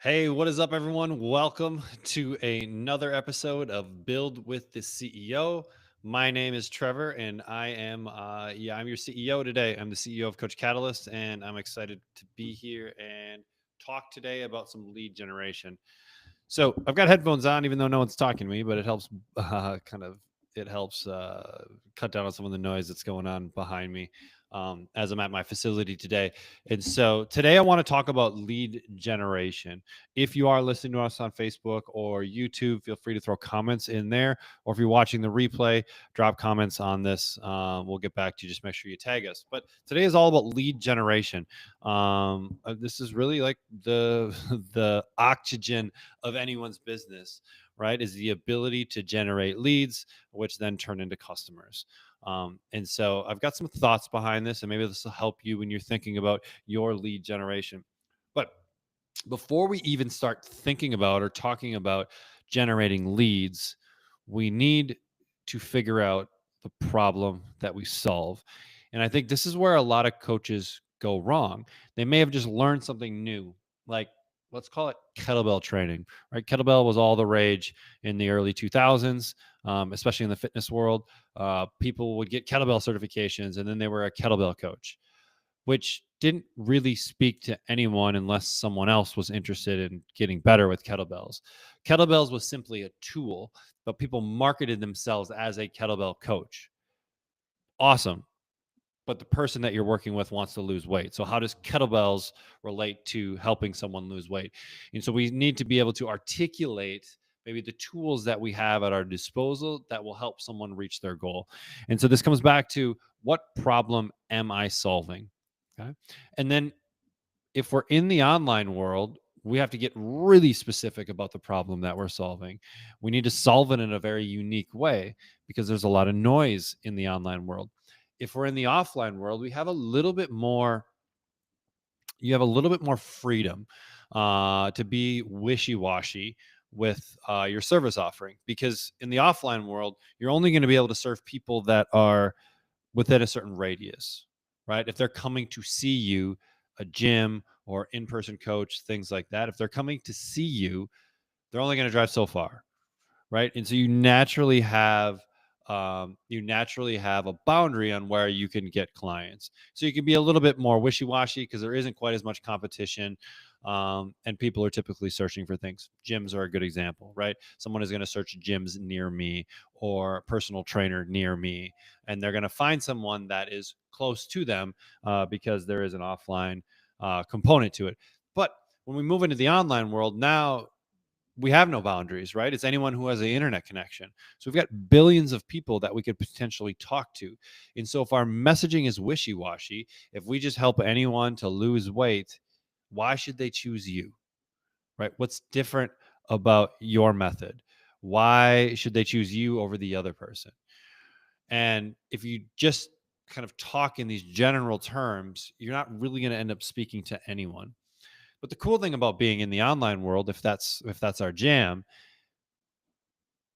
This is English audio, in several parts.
Hey, what is up, everyone? Welcome to another episode of Build with the CEO. My name is Trevor, and I'm your CEO today. I'm the CEO of Coach Catalyst, and I'm excited to be here and talk today about some lead generation. So I've got headphones on, even though no one's talking to me, but it helps cut down on some of the noise that's going on behind me as I'm at my facility today. And so today I want to talk about lead generation. If you are listening to us on Facebook or YouTube, feel free to throw comments in there. Or if you're watching the replay, drop comments on this. We'll get back to you. Just make sure you tag us. But today is all about lead generation. This is really like the the oxygen of anyone's business, right? Is the ability to generate leads, which then turn into customers. And so I've got some thoughts behind this, and maybe this will help you when you're thinking about your lead generation. But before we even start thinking about or talking about generating leads, we need to figure out the problem that we solve. And I think this is where a lot of coaches go wrong. They may have just learned something new, like let's call it kettlebell training, right? Kettlebell was all the rage in the early 2000s, especially in the fitness world. People would get kettlebell certifications and then they were a kettlebell coach, which didn't really speak to anyone unless someone else was interested in getting better with kettlebells. Kettlebells was simply a tool, but people marketed themselves as a kettlebell coach. Awesome. But the person that you're working with wants to lose weight. So, how does kettlebells relate to helping someone lose weight? And so, we need to be able to articulate maybe the tools that we have at our disposal that will help someone reach their goal. And so, this comes back to what problem am I solving? Okay. And then if we're in the online world, we have to get really specific about the problem that we're solving. We need to solve it in a very unique way because there's a lot of noise in the online world. If we're in the offline world, we have a little bit more, you have a little bit more freedom to be wishy-washy with your service offering, because in the offline world, you're only going to be able to serve people that are within a certain radius, right? If they're coming to see you, a gym or in-person coach, things like that, if they're coming to see you, they're only going to drive so far, right? And so you naturally have a boundary on where you can get clients. So you can be a little bit more wishy-washy because there isn't quite as much competition. And people are typically searching for things. Gyms are a good example, right? Someone is going to search gyms near me or personal trainer near me, and they're going to find someone that is close to them because there is an offline component to it. But when we move into the online world, now we have no boundaries, right? It's anyone who has an internet connection. So we've got billions of people that we could potentially talk to. And so if our messaging is wishy-washy, if we just help anyone to lose weight, why should they choose you, right? What's different about your method? Why should they choose you over the other person? And if you just kind of talk in these general terms, you're not really going to end up speaking to anyone. But the cool thing about being in the online world, if that's our jam,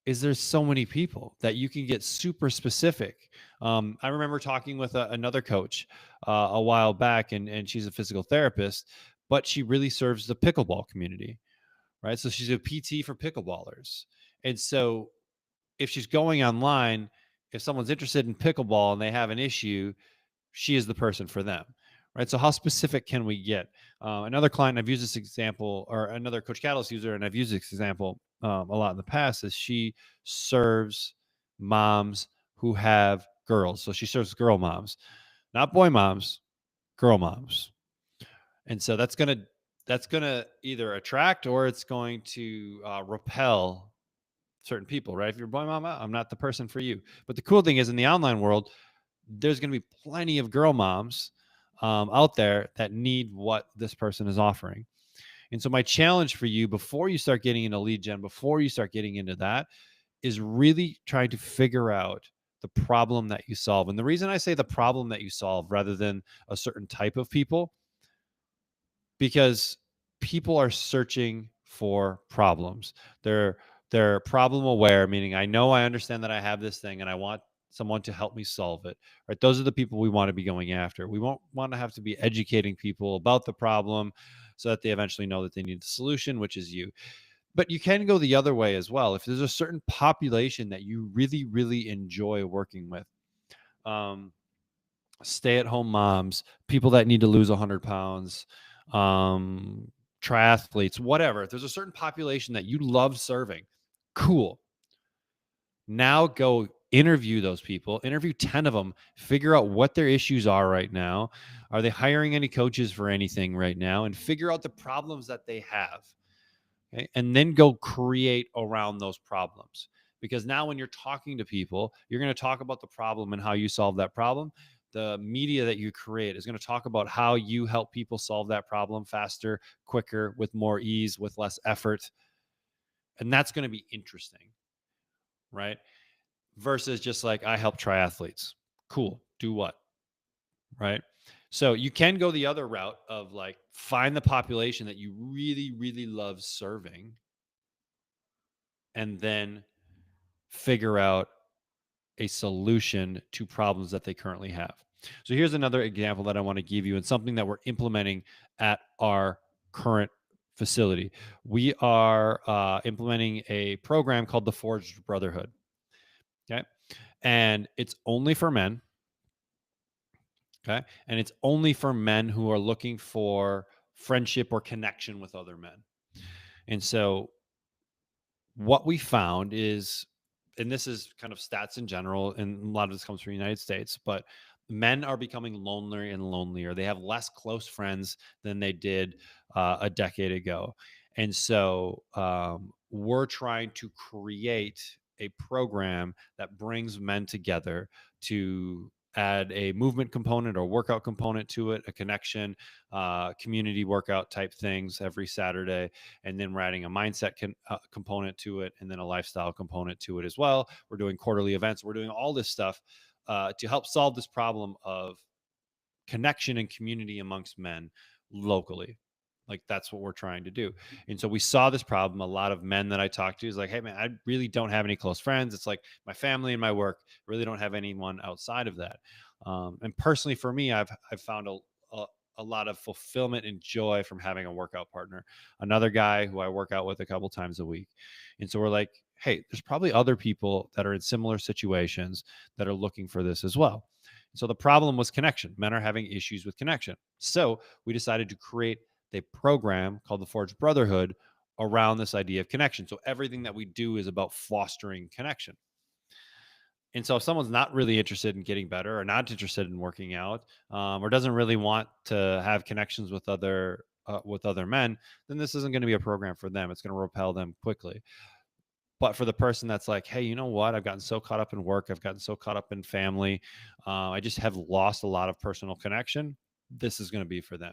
is there's so many people that you can get super specific. I remember talking with another coach a while back, and she's a physical therapist, but she really serves the pickleball community, right? So she's a PT for pickleballers. And so if she's going online, if someone's interested in pickleball and they have an issue, she is the person for them, right? So how specific can we get? Another client, I've used this example, or another Coach Catalyst user, and I've used this example a lot in the past, is she serves moms who have girls. So she serves girl moms, not boy moms, girl moms. And so that's gonna either attract or it's going to repel certain people, right? If you're a boy mama, I'm not the person for you. But the cool thing is, in the online world, there's going to be plenty of girl moms out there that need what this person is offering. And so my challenge for you, before you start getting into lead gen, before you start getting into that, is really trying to figure out the problem that you solve. And the reason I say the problem that you solve rather than a certain type of people, because people are searching for problems. They're problem aware, meaning I understand that I have this thing and I want someone to help me solve it. Right? Those are the people we want to be going after. We won't want to have to be educating people about the problem, so that they eventually know that they need the solution, which is you. But you can go the other way as well. If there's a certain population that you really, really enjoy working with, um, stay-at-home moms, people that need to lose 100 pounds, um, triathletes, whatever. If there's a certain population that you love serving, cool. Now go interview those people, interview 10 of them, figure out what their issues are right now. Are they hiring any coaches for anything right now? And figure out the problems that they have. Okay? And then go create around those problems. Because now when you're talking to people, you're going to talk about the problem and how you solve that problem. The media that you create is going to talk about how you help people solve that problem faster, quicker, with more ease, with less effort. And that's going to be interesting, right? Versus just like, I help triathletes. Cool. Do what? Right. So you can go the other route of like, find the population that you really, really love serving and then figure out a solution to problems that they currently have. So here's another example that I want to give you and something that we're implementing at our current facility. We are implementing a program called the Forged Brotherhood. Okay. And it's only for men. Okay. And it's only for men who are looking for friendship or connection with other men. And so what we found is, and this is kind of stats in general, and a lot of this comes from the United States, but men are becoming lonelier and lonelier. They have less close friends than they did a decade ago. And so we're trying to create a program that brings men together to add a movement component or workout component to it, a connection, community workout type things every Saturday. And then we're adding a mindset component to it, and then a lifestyle component to it as well. We're doing quarterly events. We're doing all this stuff to help solve this problem of connection and community amongst men locally. Like, that's what we're trying to do. And so we saw this problem. A lot of men that I talked to is like, hey man, I really don't have any close friends. It's like my family and my work. I really don't have anyone outside of that. And personally for me, I've found a, a lot of fulfillment and joy from having a workout partner, another guy who I work out with a couple times a week. And so we're like, hey, there's probably other people that are in similar situations that are looking for this as well. So the problem was connection. Men are having issues with connection. So we decided to create a program called the Forged Brotherhood around this idea of connection. So everything that we do is about fostering connection. And so if someone's not really interested in getting better or not interested in working out, or doesn't really want to have connections with other men, then this isn't going to be a program for them. It's going to repel them quickly. But for the person that's like, hey, you know what? I've gotten so caught up in work. I've gotten so caught up in family. I just have lost a lot of personal connection. This is going to be for them.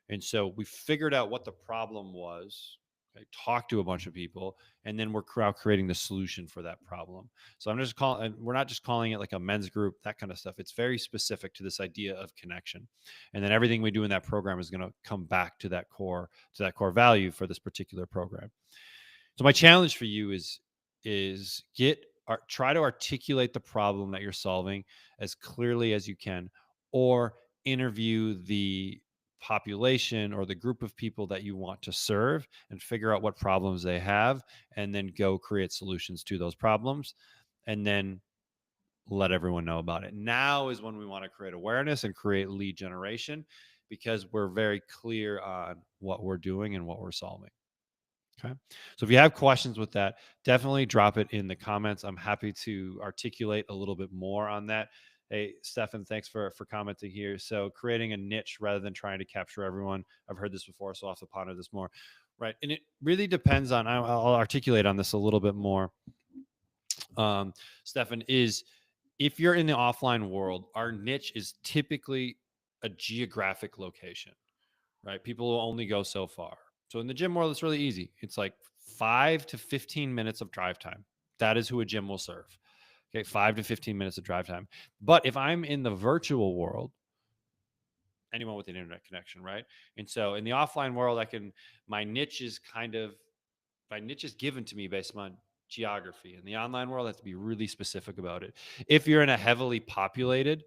And so we figured out what the problem was. I talked to a bunch of people, and then we're creating the solution for that problem. So I'm just calling, and we're not just calling it like a men's group, that kind of stuff. It's very specific to this idea of connection. And then everything we do in that program is going to come back to that core value for this particular program. So my challenge for you is try to articulate the problem that you're solving as clearly as you can, or interview the population or the group of people that you want to serve and figure out what problems they have, and then go create solutions to those problems, and then let everyone know about it. Now is when we want to create awareness and create lead generation, because we're very clear on what we're doing and what we're solving. Okay. So if you have questions with that, definitely drop it in the comments. I'm happy to articulate a little bit more on that. Hey, Stefan, thanks for commenting here. So creating a niche rather than trying to capture everyone. I've heard this before, so I'll have to ponder this more. Right. And it really depends on, I'll articulate on this a little bit more. Stefan, is if you're in the offline world, our niche is typically a geographic location, right? People will only go so far. So in the gym world, it's really easy. It's like 5 to 15 minutes of drive time. That is who a gym will serve. Okay, 5 to 15 minutes of drive time. But if I'm in the virtual world, anyone with an internet connection, right? And so in the offline world, my niche is given to me based on geography. In the online world, I have to be really specific about it. If you're in a heavily populated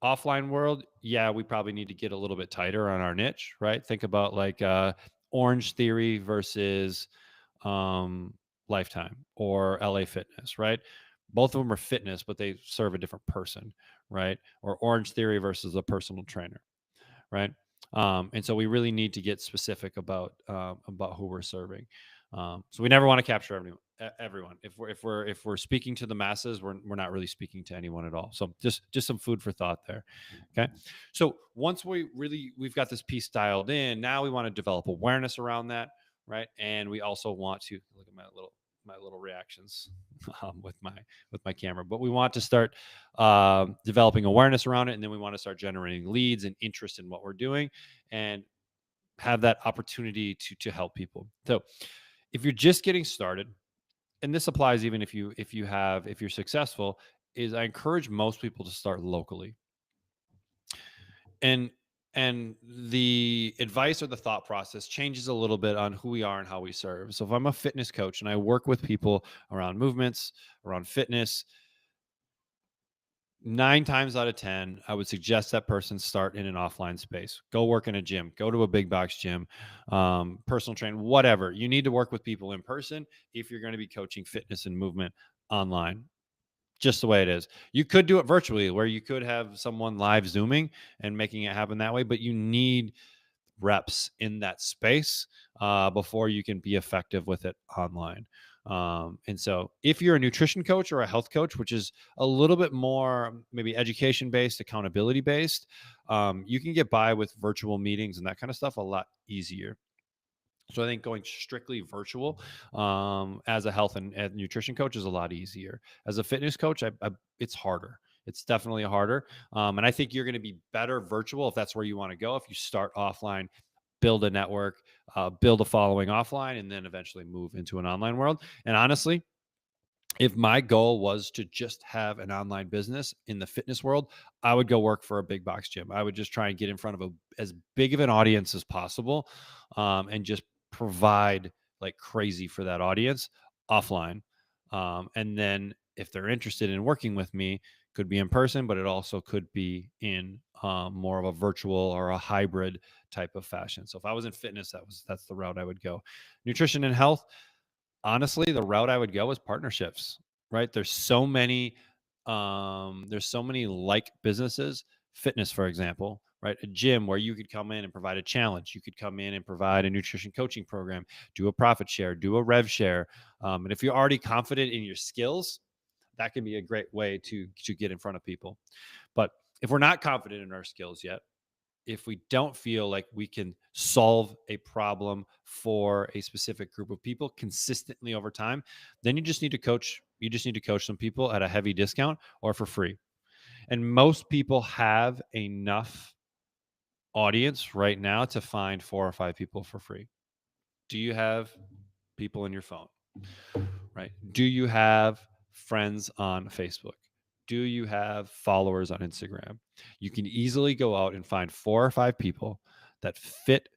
Offline world, yeah, we probably need to get a little bit tighter on our niche, right? Think about like Orange Theory versus um, Lifetime or LA Fitness, right? Both of them are fitness, but they serve a different person, right? Or Orange Theory versus a personal trainer, right? And so we really need to get specific about who we're serving. So we never want to capture everyone. If we're speaking to the masses, we're not really speaking to anyone at all. So just some food for thought there. Okay. So once we've got this piece dialed in, now we want to develop awareness around that, right? And we also want to look at my little reactions with my camera, but we want to start developing awareness around it, and then we want to start generating leads and interest in what we're doing, and have that opportunity to help people. So if you're just getting started, and this applies even if you're successful, is I encourage most people to start locally. And the advice or the thought process changes a little bit on who we are and how we serve. So if I'm a fitness coach and I work with people around movements, around fitness, 9 times out of 10, I would suggest that person start in an offline space. Go work in a gym, go to a big box gym, personal train, whatever. You need to work with people in person if you're going to be coaching fitness and movement online. Just the way it is. You could do it virtually where you could have someone live Zooming and making it happen that way, but you need reps in that space before you can be effective with it online. And so, if you're a nutrition coach or a health coach, which is a little bit more maybe education based, accountability based, you can get by with virtual meetings and that kind of stuff a lot easier. So I think going strictly virtual as a health and nutrition coach is a lot easier. As a fitness coach, it's harder. It's definitely harder. And I think you're going to be better virtual if that's where you want to go. If you start offline, build a network, build a following offline, and then eventually move into an online world. And honestly, if my goal was to just have an online business in the fitness world, I would go work for a big box gym. I would just try and get in front of as big of an audience as possible, and just provide like crazy for that audience offline. And then if they're interested in working with me, could be in person, but it also could be in more of a virtual or a hybrid type of fashion. So if I was in fitness, that's the route I would go. Nutrition and health, honestly, the route I would go is partnerships, right? There's so many like businesses, fitness, for example, right? A gym where you could come in and provide a challenge. You could come in and provide a nutrition coaching program, do a profit share, do a rev share. And if you're already confident in your skills, that can be a great way to get in front of people. But if we're not confident in our skills yet, if we don't feel like we can solve a problem for a specific group of people consistently over time, then you just need to coach some people at a heavy discount or for free. And most people have enough audience right now to find 4 or 5 people for free. Do you have people in your phone? Right? Do you have friends on Facebook? Do you have followers on Instagram? You can easily go out and find 4 or 5 people that fit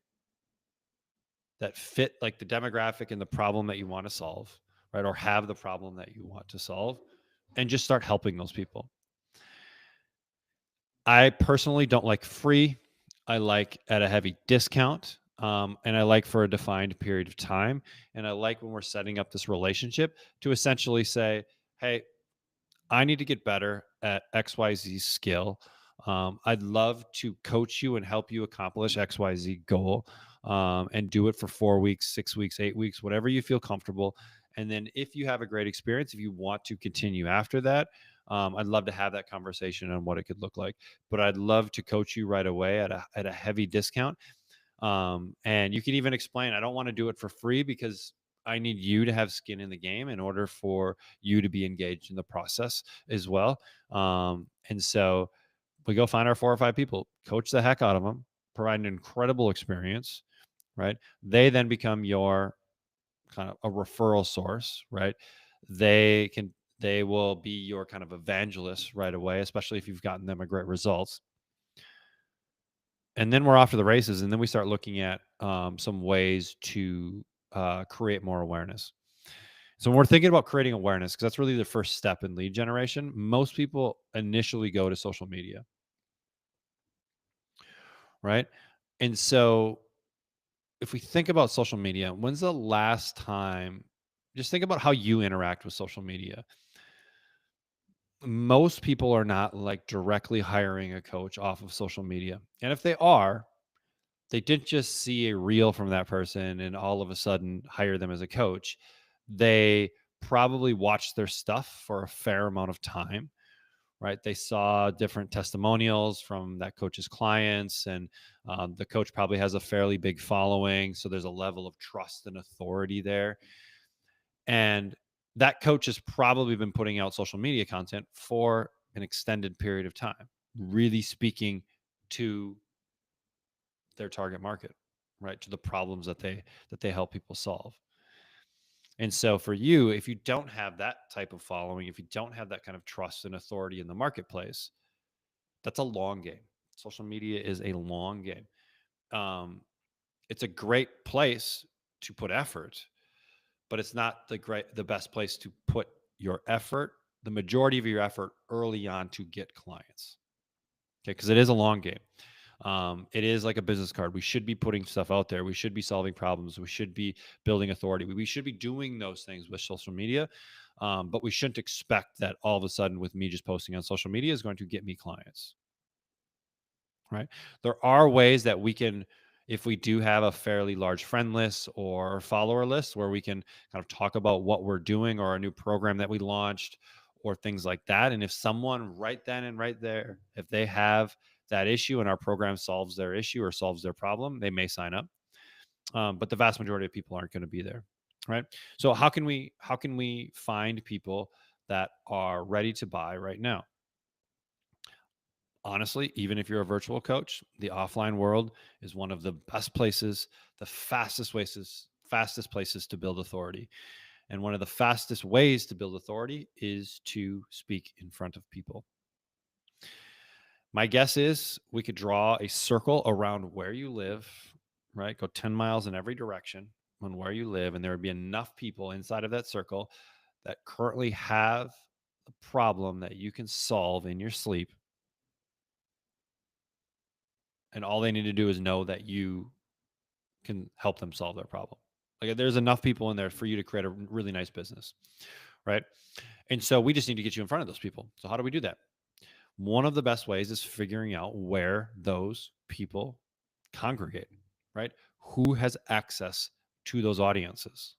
like the demographic and the problem that you want to solve, right? Or have the problem that you want to solve, and just start helping those people. I personally don't like free. I like at a heavy discount. And I like for a defined period of time. And I like when we're setting up this relationship to essentially say, hey, I need to get better at XYZ skill. I'd love to coach you and help you accomplish XYZ goal, and do it for 4 weeks, 6 weeks, 8 weeks, whatever you feel comfortable. And then if you have a great experience, if you want to continue after that, I'd love to have that conversation on what it could look like. But I'd love to coach you right away at a heavy discount. And you can even explain, I don't want to do it for free because I need you to have skin in the game in order for you to be engaged in the process as well. And so we go find our 4 or 5 people, coach the heck out of them, provide an incredible experience, right? They then become your kind of a referral source, right? They will be your kind of evangelist right away, especially if you've gotten them a great results. And then we're off to the races, and then we start looking at some ways to create more awareness. So when we're thinking about creating awareness, because that's really the first step in lead generation, most people initially go to social media. right? And so if we think about social media, when's the last time, just think about how you interact with social media. Most people are not like directly hiring a coach off of social media. And if they are, they didn't just see a reel from that person and all of a sudden hire them as a coach. They probably watched their stuff for a fair amount of time, right? They saw different testimonials from that coach's clients, and the coach probably has a fairly big following. So there's a level of trust and authority there. And that coach has probably been putting out social media content for an extended period of time, really speaking to their target market, right? To the problems that they help people solve. And so for you, if you don't have that type of following, if you don't have that kind of trust and authority in the marketplace, that's a long game. Social media is a long game. Um, it's a great place to put effort, but it's not the best place to put your effort, the majority of your effort early on to get clients. Okay, because it is a long game. It is like a business card. We should be putting stuff out there. We should be solving problems. We should be building authority. We should be doing those things with social media, but we shouldn't expect that all of a sudden with me just posting on social media is going to get me clients. Right? There are ways that we can, if we do have a fairly large friend list or follower list, where we can kind of talk about what we're doing or a new program that we launched or things like that. And if someone right then and right there, if they have that issue and our program solves their issue or solves their problem, they may sign up. But the vast majority of people aren't going to be there. Right. So how can we find people that are ready to buy right now? Honestly, even if you're a virtual coach, the offline world is one of the best places, the fastest places to build authority. And one of the fastest ways to build authority is to speak in front of people. My guess is we could draw a circle around where you live, right? Go 10 miles in every direction on where you live, and there would be enough people inside of that circle that currently have a problem that you can solve in your sleep, and all they need to do is know that you can help them solve their problem. Like there's enough people in there for you to create a really nice business, right? And so we just need to get you in front of those people. So how do we do that? One of the best ways is figuring out where those people congregate, right? Who has access to those audiences?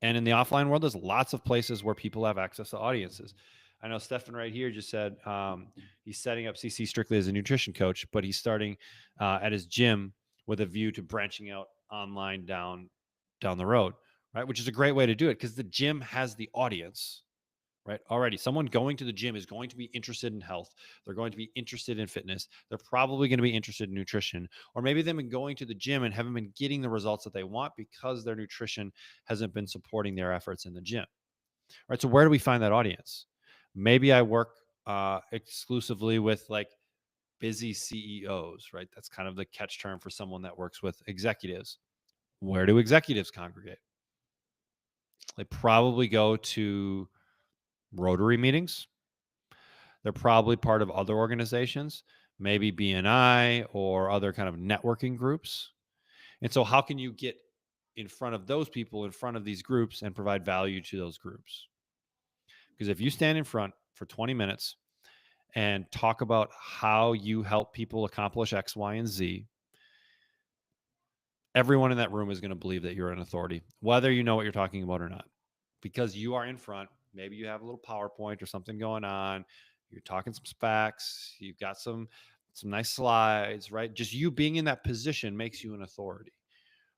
And in the offline world, there's lots of places where people have access to audiences. I know Stefan right here just said he's setting up CC strictly as a nutrition coach, but he's starting at his gym with a view to branching out online down the road, right? Which is a great way to do it because the gym has the audience, right? Already, someone going to the gym is going to be interested in health. They're going to be interested in fitness. They're probably going to be interested in nutrition, or maybe they've been going to the gym and haven't been getting the results that they want because their nutrition hasn't been supporting their efforts in the gym, right? So where do we find that audience? Maybe I work exclusively with like busy CEOs, right? That's kind of the catch term for someone that works with executives. Where do executives congregate? They probably go to Rotary meetings. They're probably part of other organizations, maybe BNI or other kind of networking groups. And so, how can you get in front of those people, in front of these groups, and provide value to those groups? Because if you stand in front for 20 minutes and talk about how you help people accomplish X, Y, and Z, everyone in that room is going to believe that you're an authority, whether you know what you're talking about or not, because you are in front. Maybe you have a little PowerPoint or something going on. You're talking some specs. You've got some nice slides, right? Just you being in that position makes you an authority,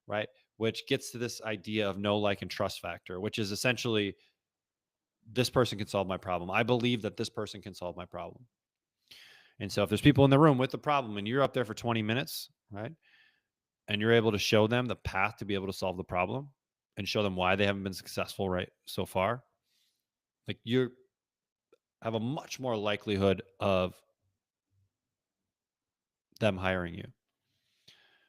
right? Which gets to this idea of know, like, and trust factor, which is essentially this person can solve my problem. I believe that this person can solve my problem. And so if there's people in the room with the problem and you're up there for 20 minutes, right? And you're able to show them the path to be able to solve the problem and show them why they haven't been successful right so far, like you have a much more likelihood of them hiring you.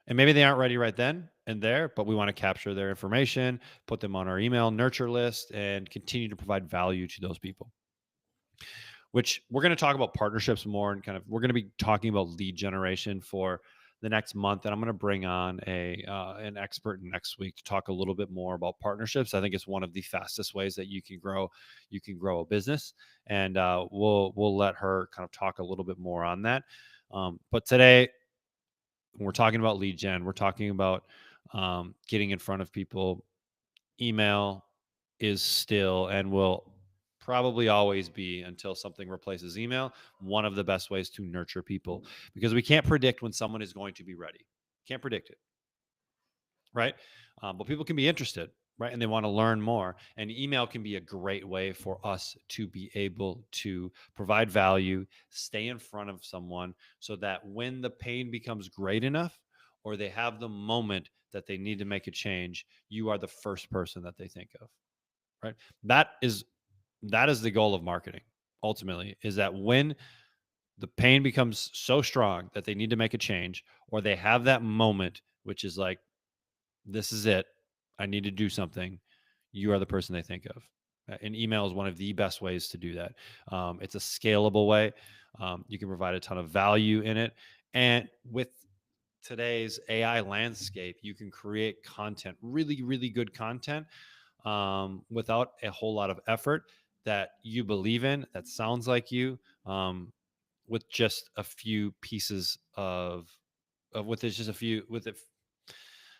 And maybe they aren't ready right then and there, but we want to capture their information, put them on our email nurture list, and continue to provide value to those people. which we're going to talk about partnerships more, and kind of we're going to be talking about lead generation for the next month, and I'm going to bring on an expert next week to talk a little bit more about partnerships. I think it's one of the fastest ways that you can grow a business, and we'll let her kind of talk a little bit more on that. But today, when we're talking about lead gen, we're talking about getting in front of people. Email is still and will probably always be, until something replaces email, one of the best ways to nurture people, because we can't predict when someone is going to be ready. Can't predict it, right? But people can be interested, right? And they want to learn more. And email can be a great way for us to be able to provide value, stay in front of someone, so that when the pain becomes great enough, or they have the moment that they need to make a change, you are the first person that they think of, right? That is the goal of marketing, ultimately, is that when the pain becomes so strong that they need to make a change, or they have that moment, which is like, this is it, I need to do something, you are the person they think of. And email is one of the best ways to do that. It's a scalable way. You can provide a ton of value in it. And with today's AI landscape, you can create content, really, really good content, without a whole lot of effort, that you believe in, that sounds like you, with just a few pieces of with just a few with it.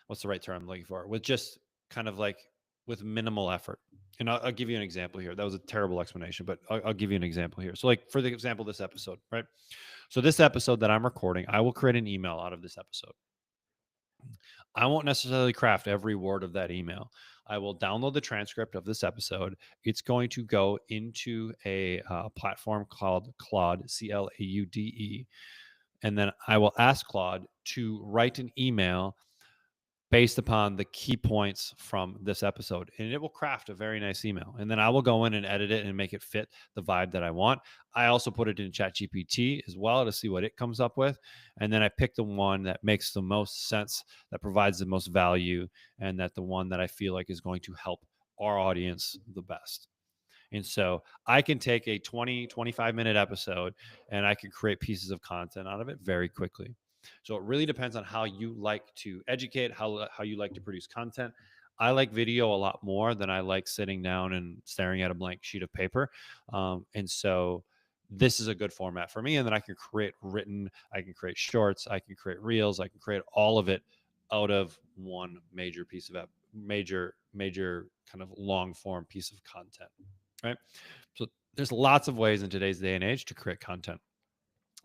What's the right term I'm looking for? With just kind of like with minimal effort. And I'll give you an example here. That was a terrible explanation, but I'll give you an example here. So, like, for the example, this episode, right? So this episode that I'm recording, I will create an email out of this episode. I won't necessarily craft every word of that email. I will download the transcript of this episode. It's going to go into a platform called Claude, Claude. And then I will ask Claude to write an email based upon the key points from this episode, and it will craft a very nice email. And then I will go in and edit it and make it fit the vibe that I want. I also put it in ChatGPT as well to see what it comes up with, and then I pick the one that makes the most sense, that provides the most value, and that the one that I feel like is going to help our audience the best. And so I can take a 20-25 minute episode, and I can create pieces of content out of it very quickly. So it really depends on how you like to educate, how you like to produce content. I like video a lot more than I like sitting down and staring at a blank sheet of paper. And so this is a good format for me. And then I can create written, I can create shorts, I can create reels, I can create all of it out of one major piece of major kind of long form piece of content, right? So there's lots of ways in today's day and age to create content,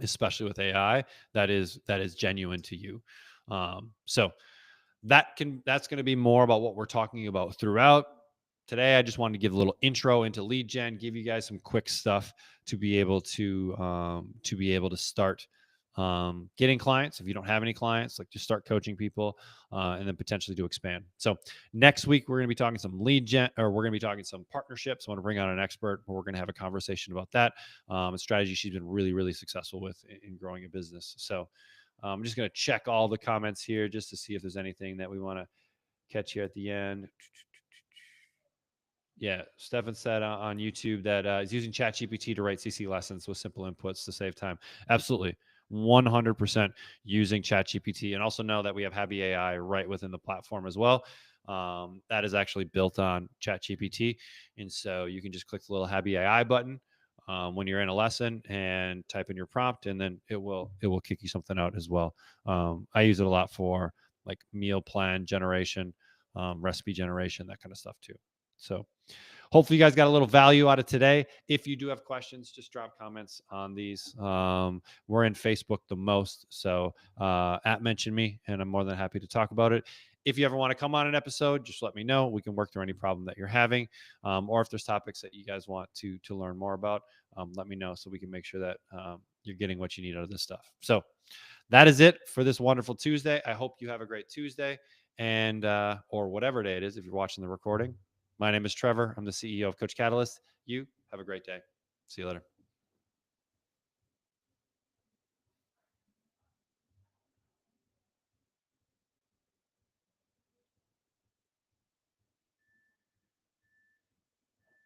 especially with AI, that is genuine to you. So that's going to be more about what we're talking about throughout today. I just wanted to give a little intro into lead gen, give you guys some quick stuff to be able to start getting clients. If you don't have any clients, like, just start coaching people, and then potentially to expand. So next week, we're going to be talking some lead gen, or we're going to be talking some partnerships. I want to bring on an expert, but we're going to have a conversation about that. A strategy she's been really, really successful with in growing a business. So I'm just going to check all the comments here just to see if there's anything that we want to catch here at the end. Yeah, Stefan said on YouTube that he's using ChatGPT to write CC lessons with simple inputs to save time. Absolutely. 100% using ChatGPT. And also know that we have Happy AI right within the platform as well. That is actually built on ChatGPT. And so you can just click the little Happy AI button when you're in a lesson and type in your prompt, and then it will kick you something out as well. I use it a lot for like meal plan generation, recipe generation, that kind of stuff too. So hopefully you guys got a little value out of today. If you do have questions, just drop comments on these. We're in Facebook the most, so mention me, and I'm more than happy to talk about it. If you ever want to come on an episode, just let me know. We can work through any problem that you're having, or if there's topics that you guys want to learn more about, let me know so we can make sure that you're getting what you need out of this stuff. So that is it for this wonderful Tuesday. I hope you have a great Tuesday, and or whatever day it is if you're watching the recording. My name is Trevor. I'm the CEO of Coach Catalyst. You have a great day. See you later.